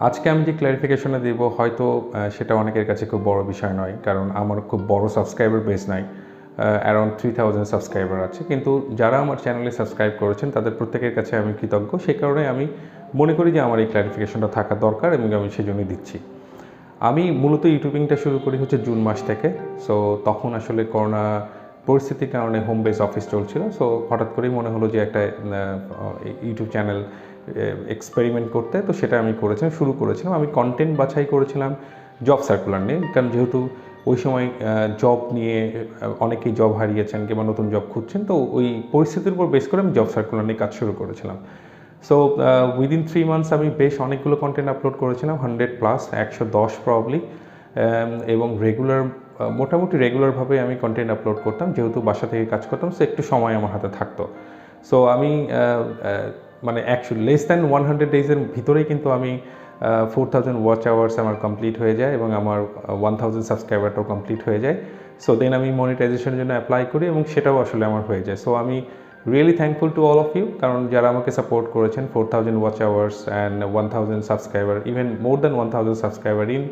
আজকে আমি যে ক্লারিফিকেশনে দেব হয়তো সেটা অনেকের কাছে খুব বড় বিষয় নয়, কারণ আমার খুব বড় সাবস্ক্রাইবার বেস নাই। অ্যারাউন্ড 3000 সাবস্ক্রাইবার আছে, কিন্তু যারা আমার চ্যানেলে সাবস্ক্রাইব করেছেন তাদের প্রত্যেকের কাছে আমি কৃতজ্ঞ। সেই কারণে আমি মনে করি যে আমার এই ক্লারিফিকেশনটা থাকা দরকার এবং আমি সেজন্যই দিচ্ছি। আমি মূলত ইউটিউবিংটা শুরু করি হচ্ছে জুন মাস থেকে। সো তখন আসলে করোনা পরিস্থিতির কারণে হোম বেস অফিস চলছিল। সো হঠাৎ করেই মনে হলো যে একটা ইউটিউব চ্যানেল এক্সপেরিমেন্ট করতে, তো সেটা আমি শুরু করেছিলাম। আমি কন্টেন্ট বাছাই করেছিলাম জব সার্কুলার নিয়ে, কারণ যেহেতু ওই সময় জব নিয়ে অনেকেই জব হারিয়েছেন কিংবা নতুন জব খুঁজছেন, তো ওই পরিস্থিতির উপর বেস করে আমি জব সার্কুলার নিয়ে কাজ শুরু করেছিলাম। সো উইদিন 3 মান্থস আমি বেশ অনেকগুলো কন্টেন্ট আপলোড করেছিলাম, 100+, 110 প্রবলি, এবং মোটামুটি রেগুলারভাবে আমি কন্টেন্ট আপলোড করতাম, যেহেতু বাসা থেকে কাজ করতাম, সো একটু সময় আমার হাতে থাকতো। সো আমি মানে লেস দ্যান 100 ডেজের ভিতরেই কিন্তু আমি 4000 ওয়াচ আওয়ার্স আমার কমপ্লিট হয়ে যায় এবং আমার 1000 সাবস্ক্রাইবারটাও কমপ্লিট হয়ে যায়। সো দেন আমি মনিটাইজেশনের জন্য অ্যাপ্লাই করি এবং সেটাও আসলে আমার হয়ে যায়। সো আমি really thankful to all of you, কারণ যারা আমাকে সাপোর্ট করেছেন, 4000 watch hours and 1000 subscriber, even more than 1000 subscriber in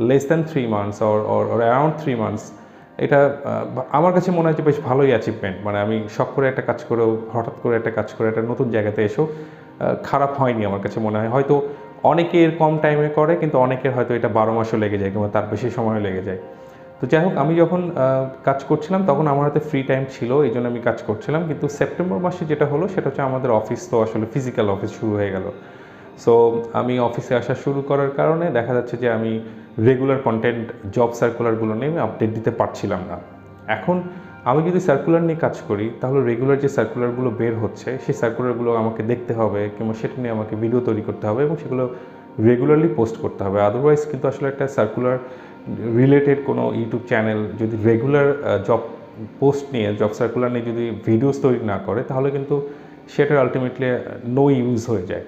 less than 3 months or around 3 months, এটা আমার কাছে মনে হয় যে বেশ ভালোই অ্যাচিভমেন্ট। মানে আমি শখ করে একটা কাজ করেও, হঠাৎ করে একটা কাজ করে একটা নতুন জায়গাতে এসেও খারাপ হয়নি আমার কাছে মনে হয়। হয়তো অনেকের কম টাইমে করে, কিন্তু অনেকের হয়তো এটা 12 মাসও লেগে যায় কিংবা তার বেশি সময়ও লেগে যায়। তো যাই হোক, আমি যখন কাজ করছিলাম তখন আমার হাতে ফ্রি টাইম ছিল, এই জন্য আমি কাজ করছিলাম। কিন্তু সেপ্টেম্বর মাসে যেটা হলো সেটা হচ্ছে আমাদের অফিস তো আসলে ফিজিক্যাল অফিস শুরু হয়ে গেল। সো আমি অফিসে আসা শুরু করার কারণে দেখা যাচ্ছে যে আমি রেগুলার কন্টেন্ট জব সার্কুলারগুলো নিয়ে আমি আপডেট দিতে পারছিলাম না। এখন আমি যদি সার্কুলার নিয়ে কাজ করি, তাহলে রেগুলার যে সার্কুলারগুলো বের হচ্ছে সেই সার্কুলারগুলো আমাকে দেখতে হবে কিংবা সেটা নিয়ে আমাকে ভিডিও তৈরি করতে হবে এবং সেগুলো রেগুলারলি পোস্ট করতে হবে। আদারওয়াইজ কিন্তু আসলে একটা সার্কুলার রিলেটেড কোনো ইউটিউব চ্যানেল যদি রেগুলার জব সার্কুলার নিয়ে যদি ভিডিওস তৈরি না করে, তাহলে কিন্তু সেটার আলটিমেটলি নো ইউজ হয়ে যায়।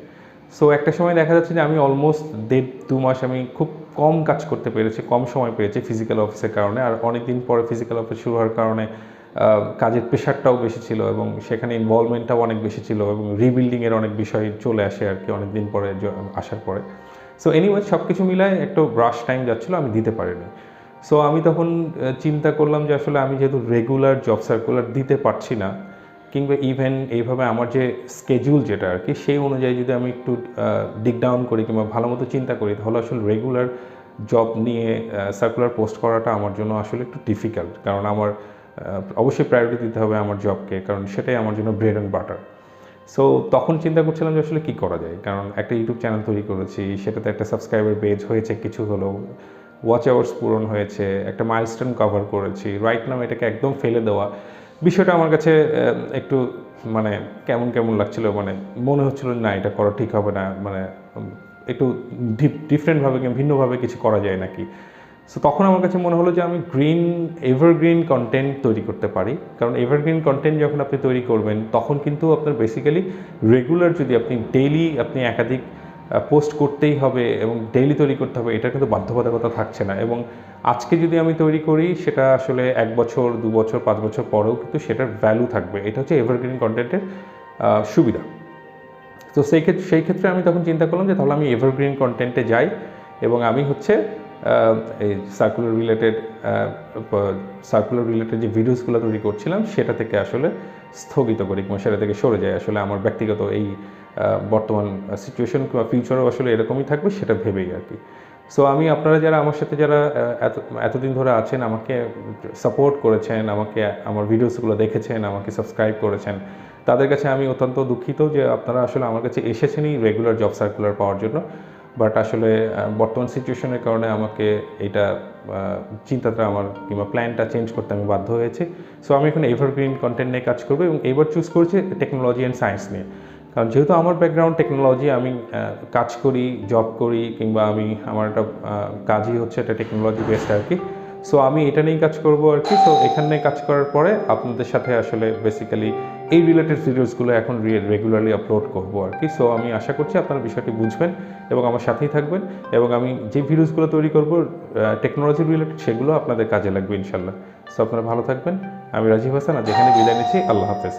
সো একটা সময় দেখা যাচ্ছে যে আমি অলমোস্ট 1.5-2 মাস আমি খুব কম কাজ করতে পেরেছি, কম সময় পেয়েছি ফিজিক্যাল অফিসের কারণে। আর অনেক দিন পরে ফিজিক্যাল অফিস শুরু হওয়ার কারণে কাজের প্রেশারটাও বেশি ছিল এবং সেখানে ইনভলভমেন্টটাও অনেক বেশি ছিল এবং রিবিল্ডিংয়ের অনেক বিষয় চলে আসে আর কি অনেক দিন পরে আসার পরে। সো এনিওয়ে, সব কিছু মিলায় একটু রাশ টাইম যাচ্ছিলো, আমি দিতে পারিনি। সো আমি তখন চিন্তা করলাম যে আসলে আমি যেহেতু রেগুলার জব সার্কুলার দিতে পারছি না, কিংবা ইভেন এইভাবে আমার যে স্কেডিউল যেটা আর কি, সেই অনুযায়ী যদি আমি একটু ডিগ ডাউন করি কিংবা ভালো মতো চিন্তা করি, তাহলে আসলে রেগুলার জব নিয়ে সার্কুলার পোস্ট করাটা আমার জন্য আসলে একটু ডিফিকাল্ট। কারণ আমার অবশ্যই প্রায়োরিটি দিতে হবে আমার জবকে, কারণ সেটাই আমার জন্য ব্রেড অ্যান্ড বাটার। সো তখন চিন্তা করছিলাম যে আসলে কী করা যায়, কারণ একটা ইউটিউব চ্যানেল তৈরি করেছি, সেটাতে একটা সাবস্ক্রাইবার বেজ হয়েছে, কিছু হলেও ওয়াচ আওয়ার্স পূরণ হয়েছে, একটা মাইলস্টোন কভার করেছি। রাইট নাও এটাকে একদম ফেলে দেওয়া বিষয়টা আমার কাছে একটু মানে কেমন কেমন লাগছিল, মানে মনে হচ্ছিল না এটা করা ঠিক হবে না, মানে একটু ডিফারেন্টভাবে ভিন্নভাবে কিছু করা যায় নাকি। সো তখন আমার কাছে মনে হলো যে আমি এভারগ্রিন কন্টেন্ট তৈরি করতে পারি, কারণ এভারগ্রিন কন্টেন্ট যখন আপনি তৈরি করবেন তখন কিন্তু আপনার বেসিক্যালি রেগুলার যদি আপনি ডেইলি একাধিক পোস্ট করতেই হবে এবং ডেইলি তৈরি করতে হবে, এটা কিন্তু বাধ্যবাধকতা থাকছে না। এবং আজকে যদি আমি তৈরি করি, সেটা আসলে 1 বছর 2 বছর 5 বছর পরেও কিন্তু সেটার ভ্যালু থাকবে। এটা হচ্ছে এভারগ্রিন কন্টেন্টের সুবিধা। তো সেই ক্ষেত্রে আমি তখন চিন্তা করলাম যে তাহলে আমি এভারগ্রিন কন্টেন্টে যাই এবং আমি হচ্ছে এই সার্কুলার রিলেটেড যে ভিডিওসগুলো তৈরি করছিলাম সেটা থেকে আসলে স্থগিত করি কিংবা সেটা থেকে সরে যায়। আসলে আমার ব্যক্তিগত এই বর্তমান সিচুয়েশন কিংবা ফিউচারও আসলে এরকমই থাকবে সেটা ভেবেই আর কি। সো আমি আপনারা যারা আমার সাথে এতদিন ধরে আছেন, আমাকে সাপোর্ট করেছেন, আমাকে আমার ভিডিওসগুলো দেখেছেন, আমাকে সাবস্ক্রাইব করেছেন, তাদের কাছে আমি অত্যন্ত দুঃখিত যে আপনারা আসলে আমার কাছে এসেছেনই রেগুলার জব সার্কুলার পাওয়ার জন্য। বাট আসলে বর্তমান সিচুয়েশনের কারণে আমাকে এটা চিন্তাটা আমার কিংবা প্ল্যানটা চেঞ্জ করতে আমি বাধ্য হয়েছি। সো আমি এখন এভারগ্রিন কন্টেন্ট নিয়ে কাজ করবো এবং এবার চুজ করেছি টেকনোলজি অ্যান্ড সায়েন্স নিয়ে। কারণ যেহেতু আমার ব্যাকগ্রাউন্ড টেকনোলজি, আমি কাজ করি, জব করি, কিংবা আমার একটা কাজই হচ্ছে একটা টেকনোলজি বেসড আর কি। সো আমি এটা নিয়েই কাজ করবো আর কি। সো এখানে কাজ করার পরে আপনাদের সাথে আসলে বেসিক্যালি এই রিলেটেড ভিডিওসগুলো এখন রেগুলারলি আপলোড করবো আর কি। সো আমি আশা করছি আপনারা বিষয়টি বুঝবেন এবং আমার সাথেই থাকবেন, এবং আমি যে ভিডিওসগুলো তৈরি করবো টেকনোলজি রিলেটেড, সেগুলো আপনাদের কাজে লাগবে ইনশাল্লাহ। সো আপনারা ভালো থাকবেন। আমি রাজীব হাসান, আর যেখানে বিদায় নিচ্ছি, আল্লাহ হাফেজ।